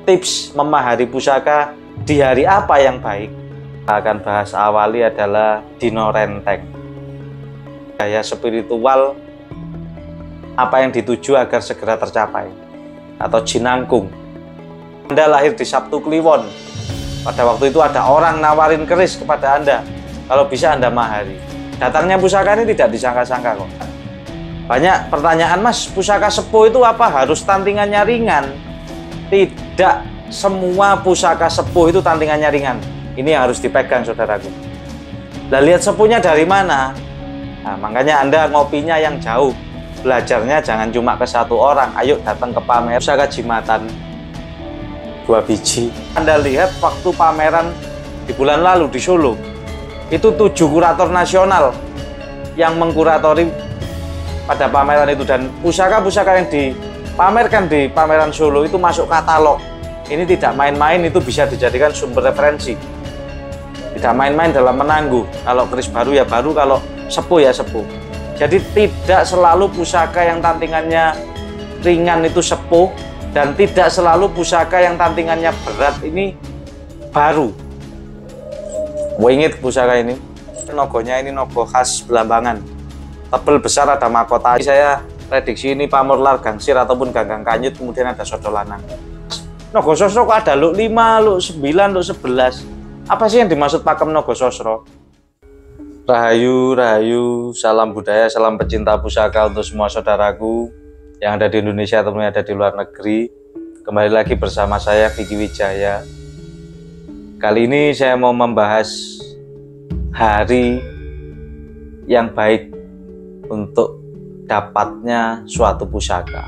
tips memahari pusaka di hari apa yang baik. Akan bahas awali adalah Dino Renteng. Gaya spiritual apa yang dituju agar segera tercapai, atau Jinangkung. Anda lahir di Sabtu Kliwon. Pada waktu itu ada orang nawarin keris kepada Anda. Kalau bisa Anda mahari. Datangnya pusaka ini tidak disangka-sangka kok. Banyak pertanyaan, Mas, pusaka sepuh itu apa? Harus tantingannya ringan? Tidak semua pusaka sepuh itu tantingannya ringan. Ini yang harus dipegang, saudaraku. Nah, lihat sepuhnya dari mana? Nah, makanya Anda ngopinya yang jauh. Belajarnya jangan cuma ke satu orang. Ayo datang ke pameran pusaka jimatan 2 biji. Anda lihat waktu pameran di bulan lalu di Solo, itu 7 kurator nasional yang mengkuratori pada pameran itu, dan pusaka-pusaka yang dipamerkan di pameran Solo itu masuk katalog. Ini tidak main-main, itu bisa dijadikan sumber referensi. Tidak main-main dalam menangguh. Kalau keris baru ya baru, kalau sepuh ya sepuh. Jadi tidak selalu pusaka yang tantingannya ringan itu sepuh, dan tidak selalu pusaka yang tantingannya berat ini baru. Ingat pusaka ini, nogonya ini nogo khas Belambangan, tebel besar, ada mahkota. Saya prediksi ini pamorlar gangsir ataupun ganggang kanyut, kemudian ada sodo lanang. Nogo sosro kok ada luk 5, luk 9, luk 11. Apa sih yang dimaksud pakem nogo sosro? Rahayu, rahayu, salam budaya, salam pecinta pusaka untuk semua saudaraku yang ada di Indonesia ataupun yang ada di luar negeri. Kembali lagi bersama saya Vicky Wijaya. Kali ini saya mau membahas hari yang baik untuk dapatnya suatu pusaka.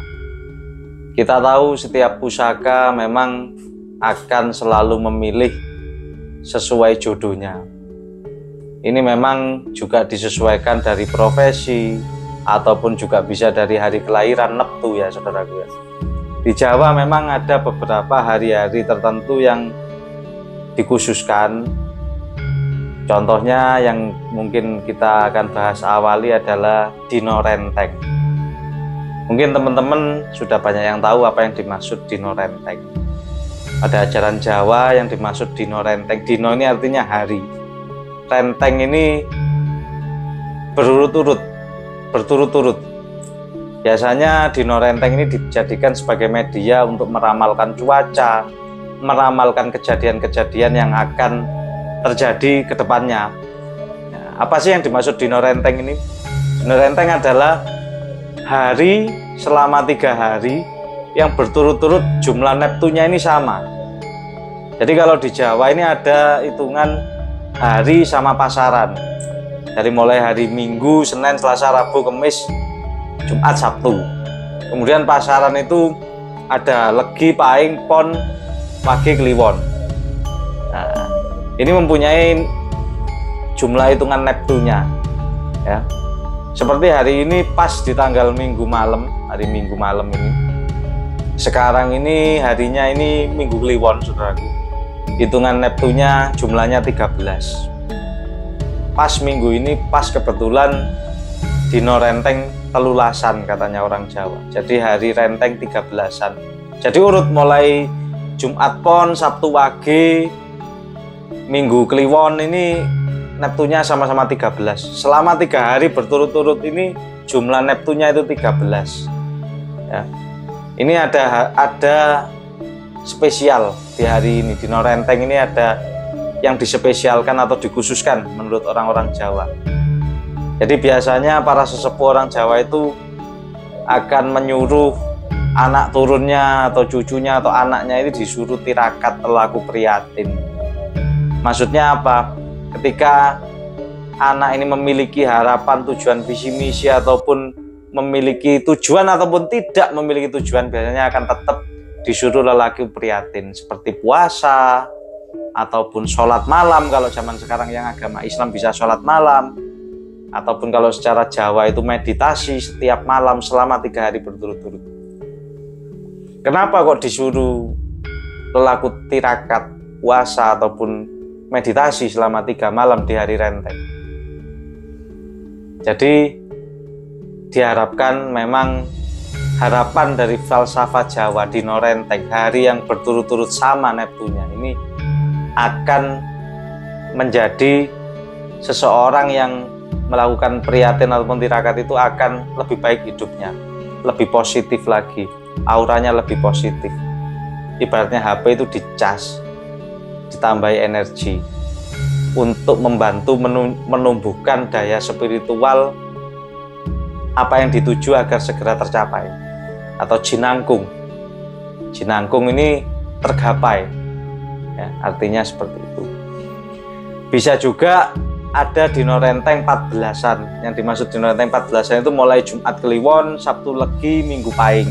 Kita tahu setiap pusaka memang akan selalu memilih sesuai jodohnya. Ini memang juga disesuaikan dari profesi ataupun juga bisa dari hari kelahiran neptu ya saudaraku ya. Di Jawa memang ada beberapa hari-hari tertentu yang dikhususkan. Contohnya yang mungkin kita akan bahas awali adalah Dino Renteng. Mungkin teman-teman sudah banyak yang tahu apa yang dimaksud Dino Renteng. Pada ajaran Jawa yang dimaksud Dino Renteng, Dino ini artinya hari, Renteng ini berturut-turut. Biasanya Dino Renteng ini dijadikan sebagai media untuk meramalkan cuaca, meramalkan kejadian-kejadian yang akan terjadi ke depannya. Nah, apa sih yang dimaksud Dino Renteng ini? Dino Renteng adalah hari selama 3 hari yang berturut-turut jumlah neptunya ini sama. Jadi kalau di Jawa ini ada hitungan hari sama pasaran. Dari mulai hari Minggu, Senin, Selasa, Rabu, Kamis, Jumat, Sabtu. Kemudian pasaran itu ada Legi, Pahing, Pon, Wage, Kliwon. Nah, ini mempunyai jumlah hitungan neptunya ya. Seperti hari ini pas di tanggal Minggu malam, hari Minggu malam ini. Sekarang ini harinya ini Minggu Kliwon, saudaraku. Hitungan neptunya jumlahnya 13. Pas minggu ini pas kebetulan Dino Renteng telulasan katanya orang Jawa. Jadi hari Renteng 13-an. Jadi urut mulai Jumat Pon, Sabtu Wage, Minggu Kliwon ini neptunya sama-sama 13. Selama 3 hari berturut-turut ini jumlah neptunya itu 13. Ya. Ini ada spesial di hari ini. Dino Renteng ini ada yang dispesialkan atau dikhususkan menurut orang-orang Jawa. Jadi biasanya para sesepuh orang Jawa itu akan menyuruh anak turunnya atau cucunya atau anaknya ini disuruh tirakat telaku prihatin. Maksudnya apa? Ketika anak ini memiliki harapan, tujuan, visi misi ataupun memiliki tujuan ataupun tidak memiliki tujuan, biasanya akan tetap disuruh lelaki prihatin seperti puasa ataupun sholat malam. Kalau zaman sekarang yang agama Islam bisa sholat malam, ataupun kalau secara Jawa itu meditasi setiap malam selama 3 hari berturut-turut. Kenapa kok disuruh lelaku tirakat, puasa ataupun meditasi selama 3 malam di hari Renteng? Jadi diharapkan memang harapan dari falsafah Jawa Dino Renteng, hari yang berturut-turut sama Neptunya ini akan menjadi seseorang yang melakukan prihatin ataupun tirakat itu akan lebih baik hidupnya, lebih positif lagi, auranya lebih positif. Ibaratnya HP itu dicas, ditambahi energi untuk membantu menumbuhkan daya spiritual apa yang dituju agar segera tercapai, atau jinangkung. Jinangkung ini tergapai, ya, artinya seperti itu. Bisa juga ada Dino Renteng 14-an. Yang dimaksud Dino Renteng 14-an itu mulai Jumat Kliwon, Sabtu Legi, Minggu Pahing.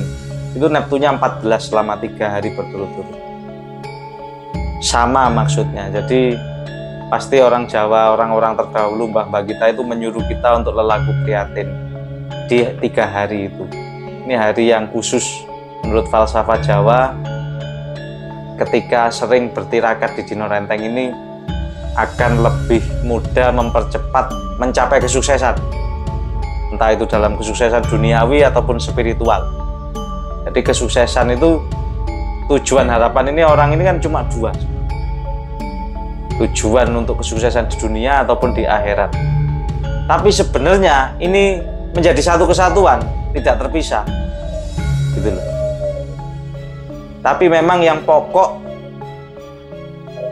Itu Neptunya 14 selama 3 hari berturut-turut. Sama maksudnya. Jadi pasti orang Jawa, orang-orang terdahulu, mbah-mbah kita itu menyuruh kita untuk lelaku prihatin di 3 hari itu. Ini hari yang khusus menurut falsafah Jawa. Ketika sering bertirakat di Dino Renteng ini akan lebih mudah mempercepat mencapai kesuksesan, entah itu dalam kesuksesan duniawi ataupun spiritual. Jadi kesuksesan itu, tujuan harapan ini orang ini kan cuma 2, tujuan untuk kesuksesan di dunia ataupun di akhirat. Tapi sebenarnya ini menjadi satu kesatuan, tidak terpisah, gitu loh. Tapi memang yang pokok,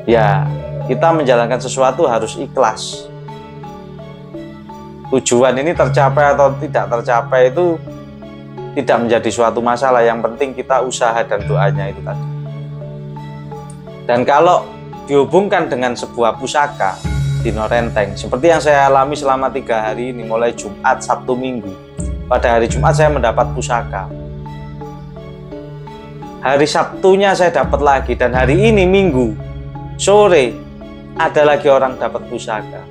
ya kita menjalankan sesuatu harus ikhlas. Tujuan ini tercapai atau tidak tercapai itu tidak menjadi suatu masalah. Yang penting kita usaha dan doanya itu tadi. Dan kalau dihubungkan dengan sebuah pusaka Dino Renteng, seperti yang saya alami selama 3 hari ini, mulai Jumat, Sabtu, Minggu. Pada hari Jumat saya mendapat pusaka, hari Sabtunya saya dapat lagi, dan hari ini Minggu sore ada lagi orang dapat pusaka.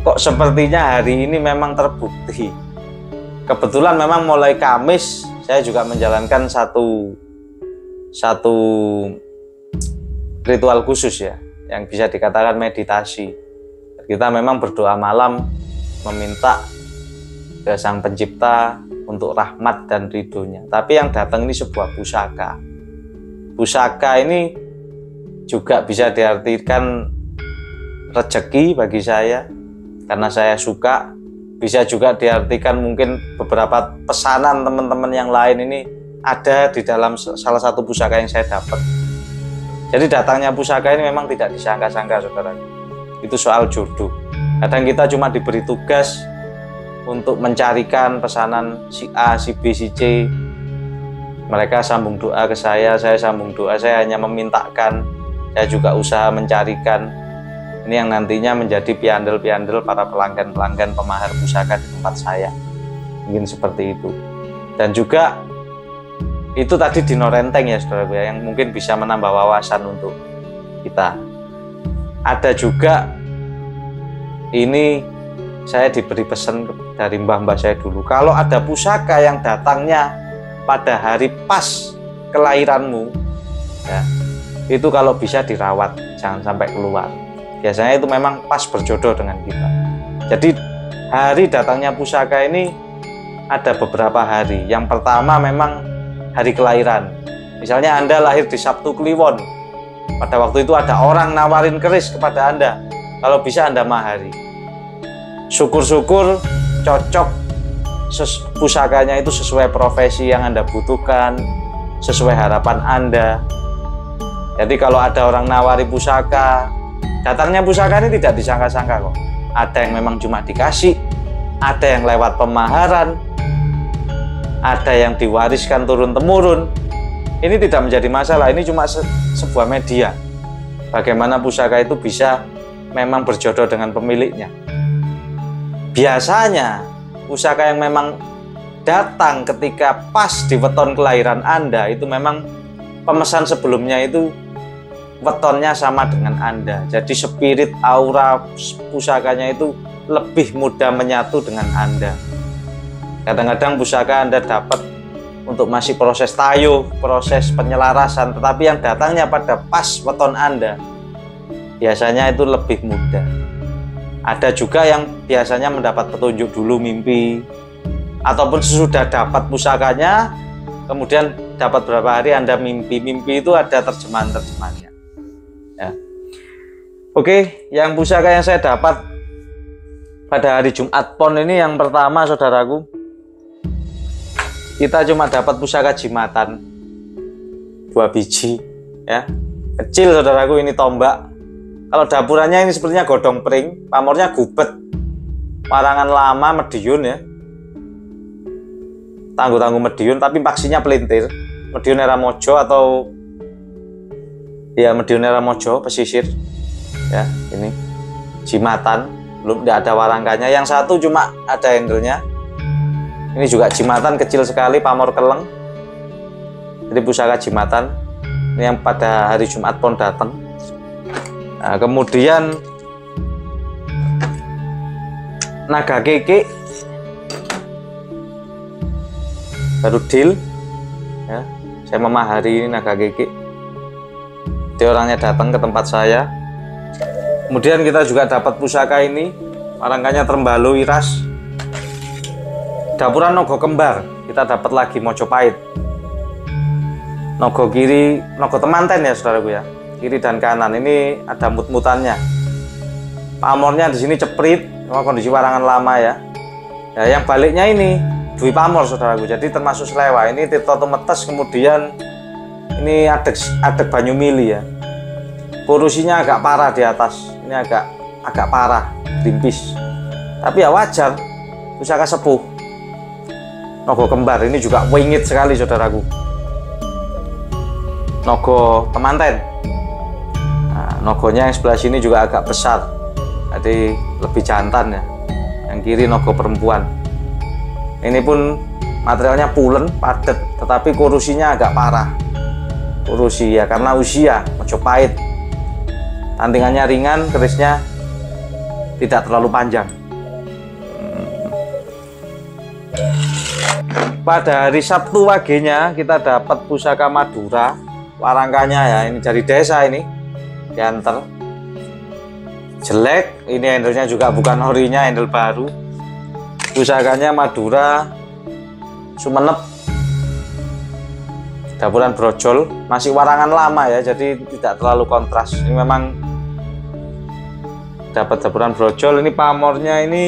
Kok sepertinya hari ini memang terbukti. Kebetulan memang mulai Kamis saya juga menjalankan satu ritual khusus, ya, yang bisa dikatakan meditasi. Kita memang berdoa malam meminta ke Sang Pencipta untuk rahmat dan ridhonya. Tapi yang datang ini sebuah pusaka. Pusaka ini juga bisa diartikan rezeki bagi saya, karena saya suka. Bisa juga diartikan mungkin beberapa pesanan teman-teman yang lain ini ada di dalam salah satu pusaka yang saya dapat. Jadi datangnya pusaka ini memang tidak disangka-sangka, saudara. Itu soal jodoh. Kadang kita cuma diberi tugas untuk mencarikan pesanan si A, si B, si C. Mereka sambung doa ke saya sambung doa, saya hanya memintakan, saya juga usaha mencarikan. Ini yang nantinya menjadi piandel-piandel para pelanggan-pelanggan pemahar pusaka di tempat saya. Mungkin seperti itu. Dan juga itu tadi Dino Renteng, ya saudara, yang mungkin bisa menambah wawasan untuk kita. Ada juga, ini saya diberi pesan dari mbah-mbah saya dulu, kalau ada pusaka yang datangnya pada hari pas kelahiranmu, ya, itu kalau bisa dirawat, jangan sampai keluar. Biasanya itu memang pas berjodoh dengan kita. Jadi hari datangnya pusaka ini ada beberapa hari. Yang pertama memang hari kelahiran. Misalnya Anda lahir di Sabtu Kliwon, pada waktu itu ada orang nawarin keris kepada Anda, kalau bisa Anda mahari. Syukur-syukur cocok pusakanya itu sesuai profesi yang Anda butuhkan, sesuai harapan Anda. Jadi kalau ada orang nawari pusaka, datangnya pusaka ini tidak disangka-sangka kok. Ada yang memang cuma dikasih, ada yang lewat pemaharan, ada yang diwariskan turun-temurun. Ini tidak menjadi masalah, ini cuma sebuah media. Bagaimana pusaka itu bisa memang berjodoh dengan pemiliknya. Biasanya pusaka yang memang datang ketika pas di weton kelahiran Anda, itu memang pemesan sebelumnya itu wetonnya sama dengan Anda. Jadi spirit aura pusakanya itu lebih mudah menyatu dengan Anda. Kadang-kadang pusaka Anda dapat untuk masih proses tayuh, proses penyelarasan, tetapi yang datangnya pada pas weton Anda, biasanya itu lebih mudah. Ada juga yang biasanya mendapat petunjuk dulu mimpi, ataupun sesudah dapat pusakanya, kemudian dapat berapa hari Anda mimpi. Mimpi itu ada terjemahan-terjemahannya. Ya. Oke, yang pusaka yang saya dapat pada hari Jumat Pon ini yang pertama, saudaraku, kita cuma dapat pusaka jimatan 2 biji, ya, kecil saudaraku. Ini tombak. Kalau dapurannya ini sepertinya godong pring, pamornya gubet, warangan lama Mediun ya, tangguh-tangguh Mediun, tapi paksinya pelintir, Mediun era Mojo atau ya Mediun era Mojo pesisir ya. Ini jimatan, belum tidak ada warangkanya. Yang satu cuma ada handle-nya. Ini juga jimatan kecil sekali, pamor keleng. Jadi pusaka jimatan ini yang pada hari Jumat Pon datang. Nah, kemudian naga keke baru deal ya. Saya memahari ini naga keke. Dia orangnya datang ke tempat saya. Kemudian kita juga dapat pusaka ini, warangkanya Trembalo Iras. Dapuran Nogo Kembar, kita dapat lagi Mojopahit. Nogo kiri, Nogo Temanten ya saudaraku ya. Kiri dan kanan ini ada mut-mutannya. Pamornya di sini ceprit, kondisi warangan lama ya. Ya, yang baliknya ini Dwi Pamor saudaraku. Jadi termasuk Slewa. Ini Tirto Tumetes, kemudian ini adek banyu mili ya. Korusinya agak parah di atas. Ini agak parah, grimpis. Tapi ya wajar. Pusaka sepuh. Nogo Kembar ini juga wingit sekali saudaraku. Nogo Temanten. Nah, nogonya yang sebelah sini juga agak besar, jadi lebih jantan ya. Yang kiri nogo perempuan. Ini pun materialnya pulen, padat, tetapi korusinya agak parah. Korusi ya karena usia, Mojopahit. Tantingannya ringan, kerisnya tidak terlalu panjang. Pada hari Sabtu wagenya kita dapat pusaka Madura. Warangkanya ya ini dari desa ini, diantar. Jelek, ini handle-nya juga bukan horinya, handle baru. Pusakanya Madura Sumenep. Dapuran brojol, masih warangan lama ya, jadi tidak terlalu kontras. Ini memang dapat dapuran brojol. Ini pamornya ini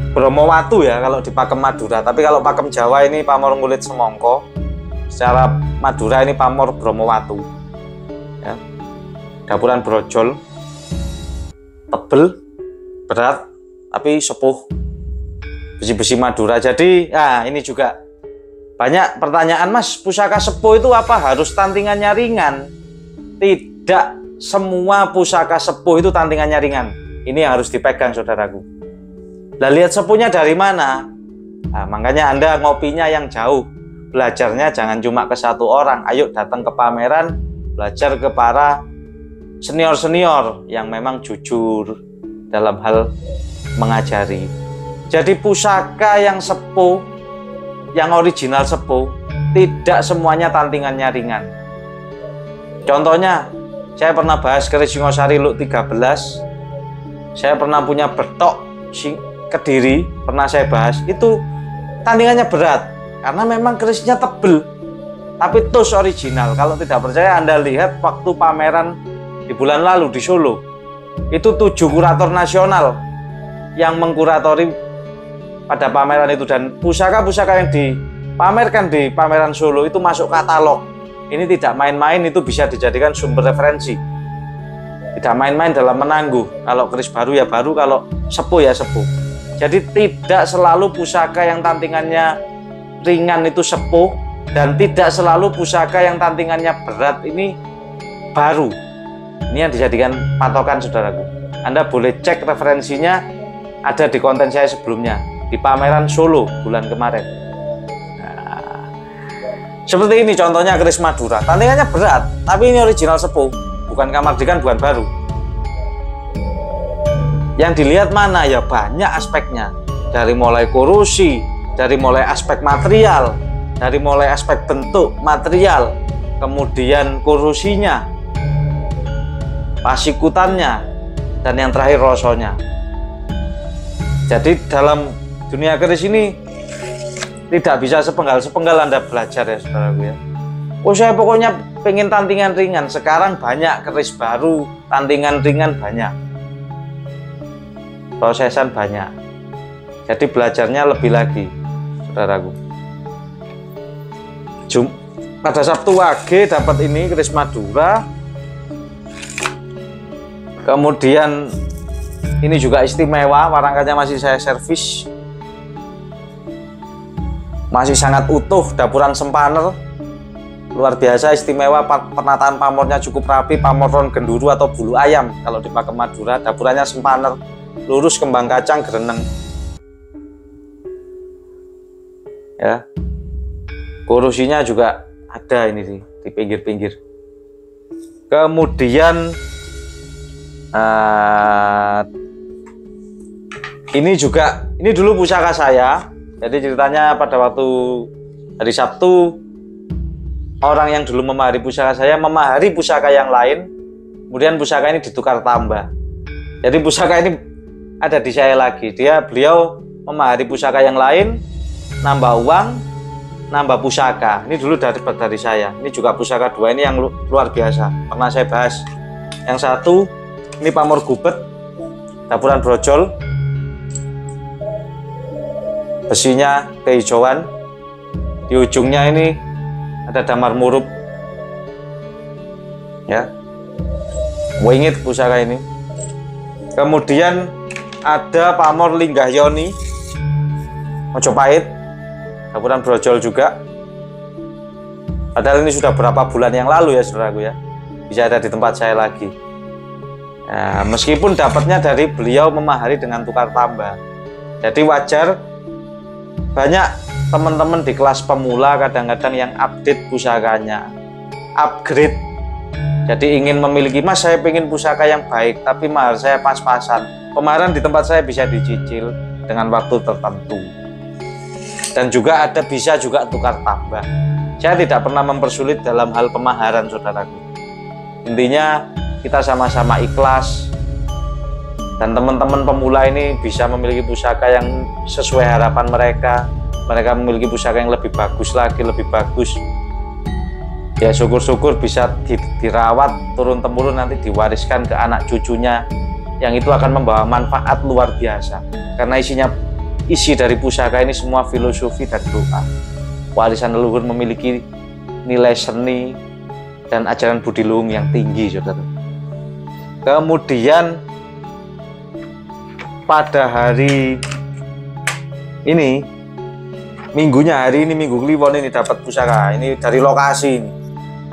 Bromowatu ya kalau di Pakem Madura, tapi kalau Pakem Jawa ini pamor Ngulit Semongko. Secara Madura ini pamor Bromowatu ya. Dapuran brojol, tebel, berat, tapi sepuh, besi-besi Madura. Jadi ya ini juga banyak pertanyaan, Mas, pusaka sepuh itu apa harus tantingannya ringan? Tidak semua pusaka sepuh itu tantingannya ringan. Ini yang harus dipegang saudaraku. Nah, lihat sepuhnya dari mana? Nah, makanya Anda ngopinya yang jauh. Belajarnya jangan cuma ke satu orang. Ayo datang ke pameran, belajar ke para senior-senior yang memang jujur dalam hal mengajari. Jadi pusaka yang sepuh, yang original sepuh, tidak semuanya tantingannya ringan. Contohnya, saya pernah bahas keris Singosari Luk 13. Saya pernah punya betok Kediri, pernah saya bahas. Itu tantingannya berat karena memang kerisnya tebel, tapi tus original. Kalau tidak percaya Anda lihat waktu pameran di bulan lalu di Solo, itu 7 kurator nasional yang mengkuratori pada pameran itu, dan pusaka-pusaka yang dipamerkan di pameran Solo itu masuk katalog. Ini tidak main-main, itu bisa dijadikan sumber referensi. Tidak main-main dalam menangguh. Kalau keris baru ya baru, kalau sepuh ya sepuh. Jadi tidak selalu pusaka yang tantingannya ringan itu sepuh, dan tidak selalu pusaka yang tantingannya berat ini baru. Ini yang dijadikan patokan saudaraku. Anda boleh cek referensinya, ada di konten saya sebelumnya di pameran Solo bulan kemarin. Nah, seperti ini contohnya keris Madura, tantingannya berat, tapi ini original sepuh, bukan kamardikan, bukan baru. Yang dilihat mana ya, banyak aspeknya, dari mulai korusi, dari mulai aspek material, dari mulai aspek bentuk material, kemudian korusinya, pasikutannya, dan yang terakhir rosonya. Jadi dalam dunia keris ini tidak bisa sepenggal-sepenggal Anda belajar ya saudaraku ya. Oh saya pokoknya pengen tantingan ringan, sekarang banyak keris baru, tantingan ringan banyak, prosesan banyak, jadi belajarnya lebih lagi saudaraku. Pada Sabtu Wage dapat ini keris Madura, kemudian ini juga istimewa, warangkanya masih saya servis, masih sangat utuh, dapuran sempaner luar biasa istimewa, penataan pamornya cukup rapi, pamor ron genduru atau bulu ayam kalau di Pakem Madura, dapurannya sempaner, lurus kembang kacang gereneng ya, kurusinya juga ada ini sih di pinggir-pinggir. Kemudian ini juga, ini dulu pusaka saya. Jadi ceritanya pada waktu hari Sabtu, orang yang dulu memahari pusaka saya memahari pusaka yang lain, kemudian pusaka ini ditukar tambah. Jadi pusaka ini ada di saya lagi. Beliau memahari pusaka yang lain, nambah uang, nambah pusaka. Ini dulu dari saya. Ini juga pusaka dua ini yang luar biasa, pernah saya bahas. Yang satu ini pamor gubet, dapuran brojol, besinya kehijauan, di ujungnya ini ada damar murup ya, wingit pusaka ini. Kemudian ada pamor Linggah Yoni Mojopahit, dapuran brojol juga, padahal ini sudah berapa bulan yang lalu ya saudaraku ya, bisa ada di tempat saya lagi. Nah, meskipun dapatnya dari beliau memahari dengan tukar tambah, jadi wajar banyak teman-teman di kelas pemula kadang-kadang yang update pusakanya, upgrade. Jadi ingin memiliki, mas saya pengen pusaka yang baik tapi mahar saya pas-pasan. Pemaharan di tempat saya bisa dicicil dengan waktu tertentu. Dan juga bisa juga tukar tambah. Saya tidak pernah mempersulit dalam hal pemaharan saudaraku. Intinya kita sama-sama ikhlas. Dan teman-teman pemula ini bisa memiliki pusaka yang sesuai harapan mereka. Mereka memiliki pusaka yang lebih bagus lagi, lebih bagus. Ya syukur-syukur bisa dirawat turun-temurun, nanti diwariskan ke anak cucunya. Yang itu akan membawa manfaat luar biasa. Karena isi dari pusaka ini semua filosofi dan doa. Warisan leluhur memiliki nilai seni dan ajaran budi luhur yang tinggi, saudara. Kemudian pada hari ini, minggunya hari ini, Minggu Kliwon ini dapat pusaka ini dari lokasi ini.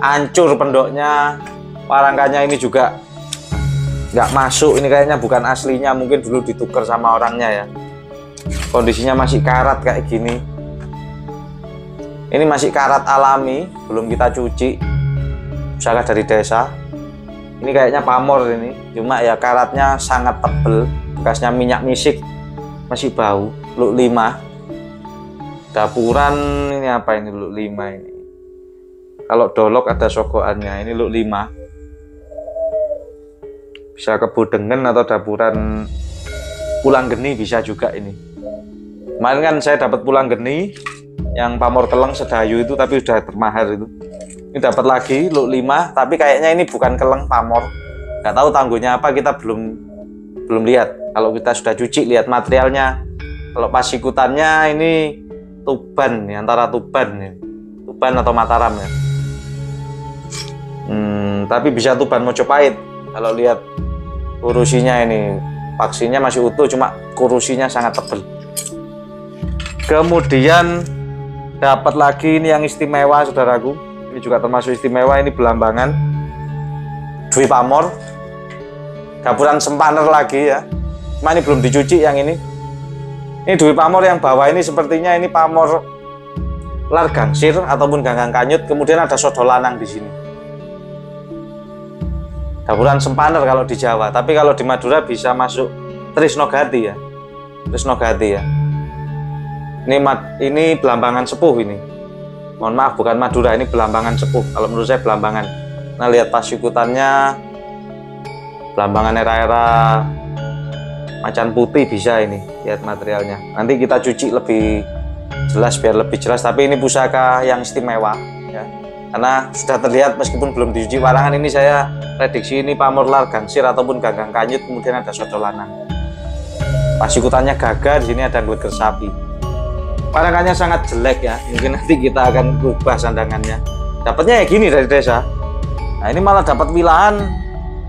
Hancur pendoknya, warangkanya ini juga nggak masuk, ini kayaknya bukan aslinya, mungkin dulu ditukar sama orangnya ya. Kondisinya masih karat kayak gini. Ini masih karat alami, belum kita cuci. Pusaka dari desa. Ini kayaknya pamor ini, cuma ya karatnya sangat tebel, bekasnya minyak misik, masih bau. Luk 5. Dapuran ini apa ini Luk 5 ini? Kalau dolok ada sogoannya, ini Luk 5. Bisa kebudengen atau dapuran pulang geni bisa juga ini. Kemarin kan saya dapat pulang geni yang pamor keleng sedayu itu, tapi sudah termahar itu. Ini dapat lagi Luk 5, tapi kayaknya ini bukan keleng pamor. Nggak tahu tangguhnya apa, kita belum lihat. Kalau kita sudah cuci, lihat materialnya. Kalau pas ikutannya ini Tuban, nih, antara Tuban nih. Tuban atau Mataram ya. Tapi bisa Tuban Mojopahit. Kalau lihat kurusinya ini, vaksinnya masih utuh, cuma kurusinya sangat tebal. Kemudian dapat lagi ini yang istimewa, saudaraku. Ini juga termasuk istimewa, ini belambangan Dwi Pamor, dapuran sempaner lagi ya. Cuma ini belum dicuci yang ini. Ini Dwi Pamor yang bawah ini sepertinya ini pamor lar gangsir ataupun ganggang kanyut, kemudian ada sodo lanang di sini. Dapuran sempaner kalau di Jawa, tapi kalau di Madura bisa masuk Trisnogati ya. Trisnogati ya. Ini belambangan sepuh ini. Mohon maaf, bukan Madura, ini belambangan sepuh. Kalau menurut saya belambangan. Nah, lihat pas ikutannya, belambangan era-era macan putih bisa ini. Lihat materialnya. Nanti kita cuci lebih jelas, biar lebih jelas. Tapi ini pusaka yang istimewa ya, karena sudah terlihat meskipun belum diuji warangan. Ini saya prediksi ini pamor lar gangsir ataupun ganggang kanyut, kemudian ada sodo lanang. Pas ikutannya gagah, di sini ada gleger sapi. Warangannya sangat jelek ya, mungkin nanti kita akan ubah sandangannya. Dapatnya ya gini dari desa. Nah ini malah dapat wilahan,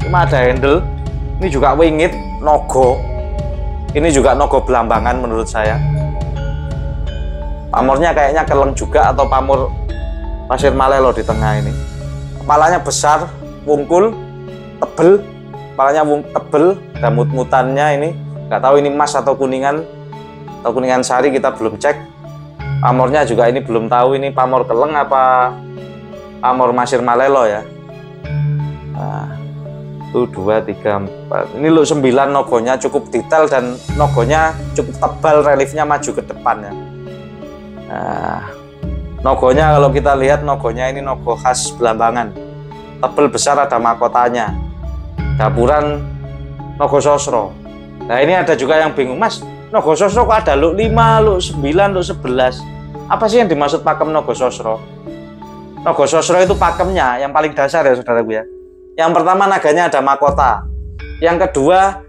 cuma ada handle. Ini juga wingit nogo. Ini juga nogo belambangan menurut saya. Pamornya kayaknya keleng juga atau pamor pasir malelo di tengah ini. Kepalanya besar, wungkul, tebel. Kepalanya tebel, dan mut-mutannya ini nggak tahu ini emas atau kuningan sari, kita belum cek. Pamornya juga ini belum tahu ini pamor keleng apa pamor pasir malelo ya. Nah, 1, 2, 3, 4. Ini lu 9 nogonya cukup detail dan nogonya cukup tebal, reliefnya maju ke depan ya. Nah, nogonya kalau kita lihat nogonya ini nogo khas Belambangan, tebel besar, ada mahkotanya, dapuran nogo sosro. Nah ini ada juga yang bingung, Mas, nogo sosro kok ada luk 5, luk 9, luk 11. Apa sih yang dimaksud pakem nogo sosro? Nogo sosro itu pakemnya yang paling dasar ya saudaraku ya. Yang pertama naganya ada mahkota. Yang kedua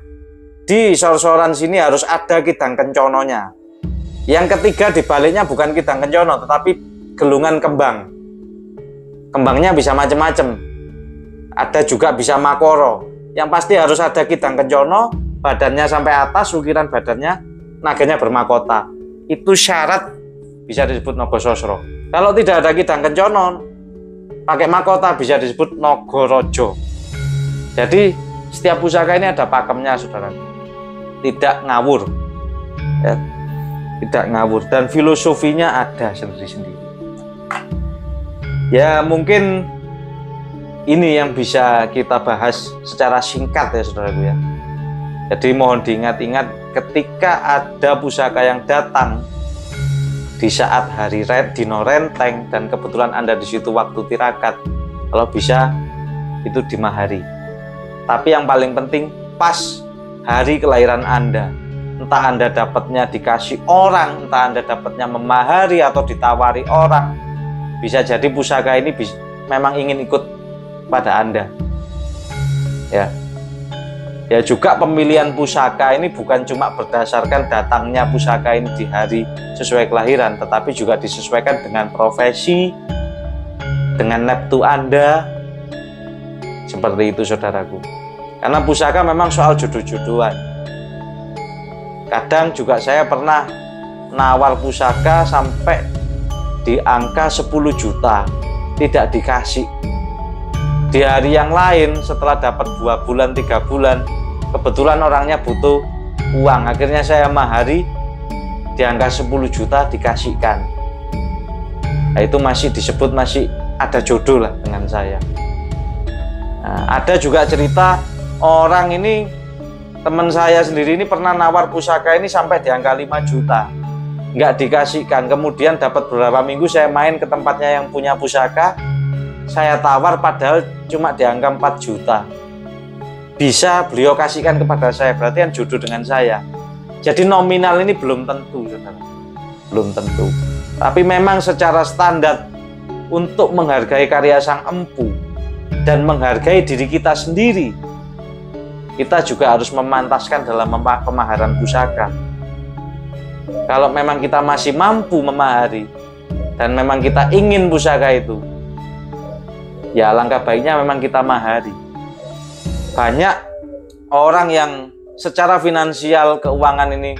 di sor-soran sini harus ada kidang kencononya. Yang ketiga di baliknya bukan kidang kencono tetapi gelungan kembang. Kembangnya bisa macam-macam. Ada juga bisa makoro. Yang pasti harus ada kidang kencono, badannya sampai atas, ukiran badannya, naganya bermahkota. Itu syarat bisa disebut nogo sosro. Kalau tidak ada kidang kencono, pakai mahkota bisa disebut nogorojo. Jadi setiap pusaka ini ada pakemnya saudara. Tidak ngawur. Ya. Tidak ngawur dan filosofinya ada sendiri-sendiri. Ya mungkin ini yang bisa kita bahas secara singkat ya saudaraku ya. Jadi mohon diingat-ingat ketika ada pusaka yang datang di saat hari dino renteng dan kebetulan Anda di situ waktu tirakat, kalau bisa itu di mahari. Tapi yang paling penting pas hari kelahiran Anda. Entah Anda dapatnya dikasih orang, entah Anda dapatnya memahari atau ditawari orang. Bisa jadi pusaka ini memang ingin ikut pada Anda. Ya. Ya juga pemilihan pusaka ini bukan cuma berdasarkan datangnya pusaka ini di hari sesuai kelahiran, tetapi juga disesuaikan dengan profesi, dengan neptu Anda. Seperti itu saudaraku. Karena pusaka memang soal jodoh-jodohan. Kadang juga saya pernah nawar pusaka sampai di angka 10 juta, tidak dikasih. Di hari yang lain setelah dapat 2 bulan, 3 bulan, kebetulan orangnya butuh uang. Akhirnya saya mahari di angka 10 juta dikasihkan. Nah, itu masih disebut masih ada jodoh lah dengan saya. Nah, ada juga cerita orang ini, teman saya sendiri ini pernah nawar pusaka ini sampai di angka 5 juta. Nggak dikasihkan. Kemudian dapat beberapa minggu saya main ke tempatnya yang punya pusaka. Saya tawar padahal cuma di angka 4 juta. Bisa beliau kasihkan kepada saya. Berarti kan jodoh dengan saya. Jadi nominal ini belum tentu, saudara. Belum tentu. Tapi memang secara standar untuk menghargai karya sang empu dan menghargai diri kita sendiri, kita juga harus memantaskan dalam pemaharan pusaka. Kalau memang kita masih mampu memahari dan memang kita ingin pusaka itu, ya alangkah baiknya memang kita mahari. Banyak orang yang secara finansial keuangan ini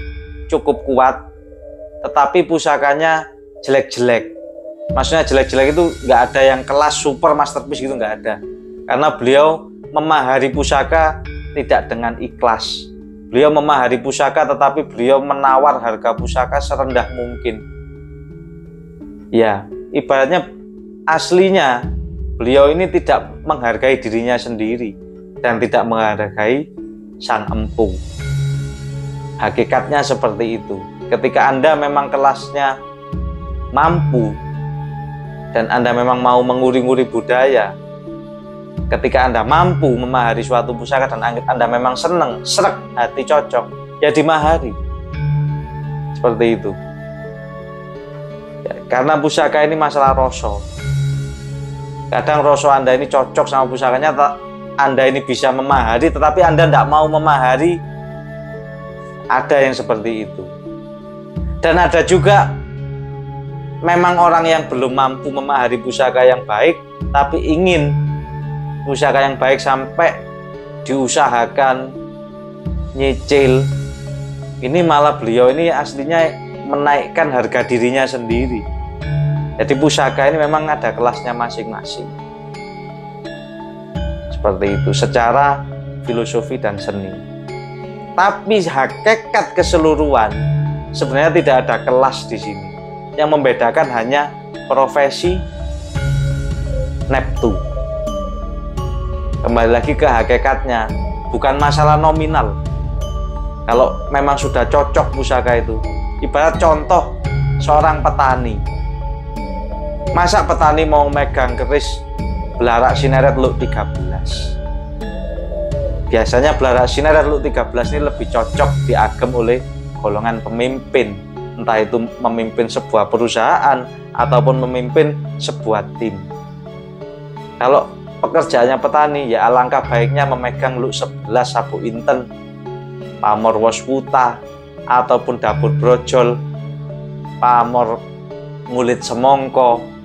cukup kuat, tetapi pusakanya jelek-jelek. Maksudnya jelek-jelek itu nggak ada yang kelas super masterpiece gitu, nggak ada. Karena beliau memahari pusaka tidak dengan ikhlas. Beliau memahari pusaka tetapi beliau menawar harga pusaka serendah mungkin. Ya, ibaratnya aslinya beliau ini tidak menghargai dirinya sendiri dan tidak menghargai sang empu. Hakikatnya seperti itu. Ketika Anda memang kelasnya mampu dan Anda memang mau menguri-nguri budaya, ketika Anda mampu memahari suatu pusaka dan Anda memang senang, srek, hati cocok, ya dimahari. Seperti itu. Karena pusaka ini masalah rasa. Kadang rasa Anda ini cocok sama pusakanya, Anda ini bisa memahari, tetapi Anda tidak mau memahari. Ada yang seperti itu. Dan ada juga memang orang yang belum mampu memahari pusaka yang baik, tapi ingin pusaka yang baik sampai diusahakan nyicil. Ini malah beliau ini aslinya menaikkan harga dirinya sendiri. Jadi pusaka ini memang ada kelasnya masing-masing. Seperti itu secara filosofi dan seni. Tapi hakikat keseluruhan sebenarnya tidak ada kelas di sini. Yang membedakan hanya profesi neptu. Kembali lagi ke hakikatnya, bukan masalah nominal. Kalau memang sudah cocok pusaka itu, ibarat contoh seorang petani. Masa petani mau megang keris belarak Sineret Luk 13? Biasanya belarak Sineret Luk 13 ini lebih cocok diagem oleh golongan pemimpin, entah itu memimpin sebuah perusahaan ataupun memimpin sebuah tim. Kalau pekerjaannya petani, ya alangkah baiknya memegang Luk 11 Sabu Inten, Pamor Wosputa, ataupun Dapur Brojol, Pamor Ngulit Semongko.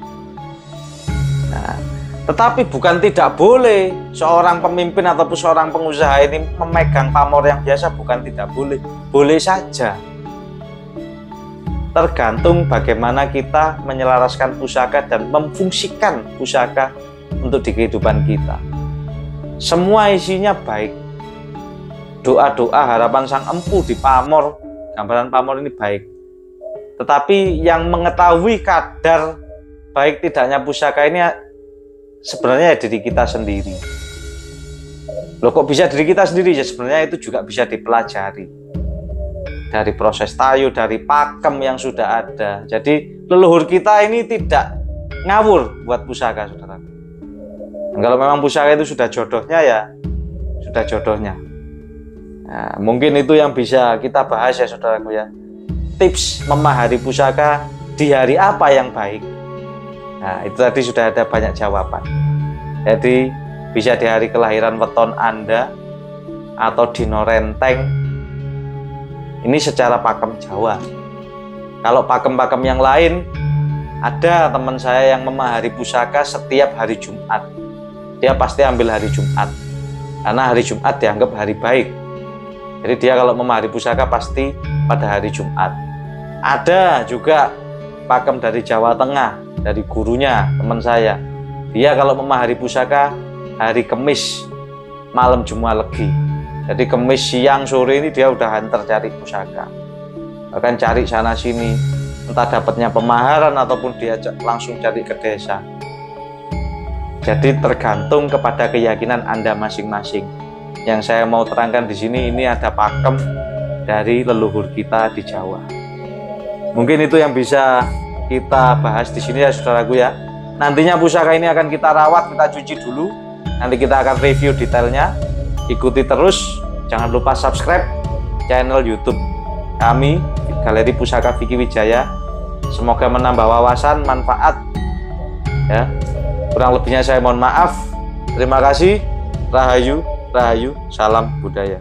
Nah, tetapi bukan tidak boleh seorang pemimpin ataupun seorang pengusaha ini memegang pamor yang biasa, bukan tidak boleh. Boleh saja. Tergantung bagaimana kita menyelaraskan pusaka dan memfungsikan pusaka untuk di kehidupan kita. Semua isinya baik. Doa-doa harapan sang empu di pamor, gambaran pamor ini baik. Tetapi yang mengetahui kadar baik tidaknya pusaka ini sebenarnya diri kita sendiri. Loh, kok bisa diri kita sendiri? Ya sebenarnya itu juga bisa dipelajari dari proses tayu, dari pakem yang sudah ada. Jadi leluhur kita ini tidak ngawur buat pusaka, saudara. Dan kalau memang pusaka itu sudah jodohnya, ya sudah jodohnya. Nah, mungkin itu yang bisa kita bahas ya saudaraku ya. Tips memahari pusaka di hari apa yang baik. Nah, itu tadi sudah ada banyak jawaban. Jadi bisa di hari kelahiran weton Anda atau dino renteng. Ini secara pakem Jawa. Kalau pakem-pakem yang lain, ada teman saya yang memahari pusaka setiap hari Jumat. Dia pasti ambil hari Jumat, karena hari Jumat dianggap hari baik. Jadi dia kalau memahari pusaka pasti pada hari Jumat. Ada juga pakem dari Jawa Tengah, dari gurunya teman saya. Dia kalau memahari pusaka hari Kemis malam Jumat Legi. Jadi Kemis siang sore ini dia udah hantar cari pusaka. Bahkan cari sana sini, entah dapatnya pemaharan ataupun dia langsung cari ke desa. Jadi tergantung kepada keyakinan Anda masing-masing. Yang saya mau terangkan di sini, ini ada pakem dari leluhur kita di Jawa. Mungkin itu yang bisa kita bahas di sini ya saudaraku ya. Nantinya pusaka ini akan kita rawat, kita cuci dulu. Nanti kita akan review detailnya. Ikuti terus, jangan lupa subscribe channel YouTube kami, Galeri Pusaka Vicky Wijaya. Semoga menambah wawasan, manfaat ya. Kurang lebihnya saya mohon maaf. Terima kasih. Rahayu, rahayu, salam budaya.